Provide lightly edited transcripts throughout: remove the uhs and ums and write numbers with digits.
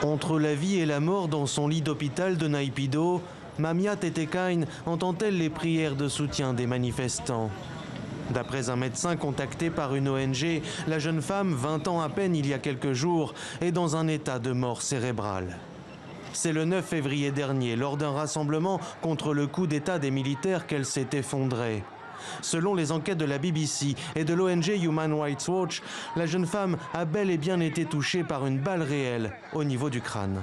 Entre la vie et la mort dans son lit d'hôpital de Naypyidaw, Mamia Tetekain entend-elle les prières de soutien des manifestants. D'après un médecin contacté par une ONG, la jeune femme, 20 ans à peine il y a quelques jours, est dans un état de mort cérébrale. C'est le 9 février dernier, lors d'un rassemblement contre le coup d'État des militaires, qu'elle s'est effondrée. Selon les enquêtes de la BBC et de l'ONG Human Rights Watch, la jeune femme a bel et bien été touchée par une balle réelle au niveau du crâne.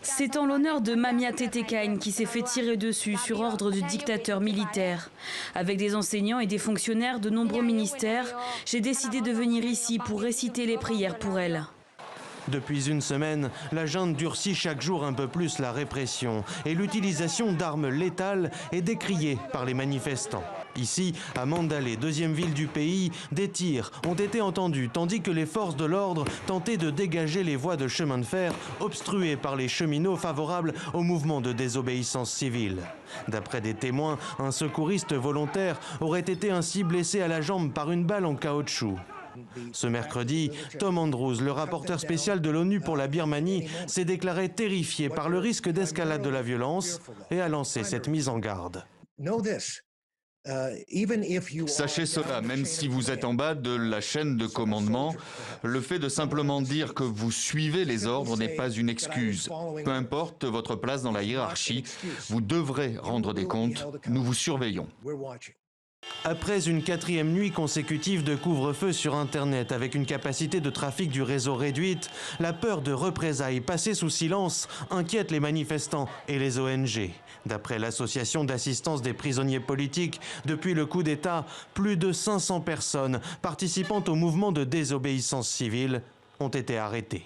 C'est en l'honneur de Mamia Tetekain qui s'est fait tirer dessus sur ordre du dictateur militaire. Avec des enseignants et des fonctionnaires de nombreux ministères, j'ai décidé de venir ici pour réciter les prières pour elle. Depuis une semaine, la junte durcit chaque jour un peu plus la répression et l'utilisation d'armes létales est décriée par les manifestants. Ici, à Mandalay, deuxième ville du pays, des tirs ont été entendus tandis que les forces de l'ordre tentaient de dégager les voies de chemin de fer obstruées par les cheminots favorables au mouvement de désobéissance civile. D'après des témoins, un secouriste volontaire aurait été ainsi blessé à la jambe par une balle en caoutchouc. Ce mercredi, Tom Andrews, le rapporteur spécial de l'ONU pour la Birmanie, s'est déclaré terrifié par le risque d'escalade de la violence et a lancé cette mise en garde. Sachez cela, même si vous êtes en bas de la chaîne de commandement, le fait de simplement dire que vous suivez les ordres n'est pas une excuse. Peu importe votre place dans la hiérarchie, vous devrez rendre des comptes, nous vous surveillons. Après une 4e nuit consécutive de couvre-feu sur Internet avec une capacité de trafic du réseau réduite, la peur de représailles passées sous silence inquiète les manifestants et les ONG. D'après l'association d'assistance des prisonniers politiques, depuis le coup d'État, plus de 500 personnes participant au mouvement de désobéissance civile ont été arrêtées.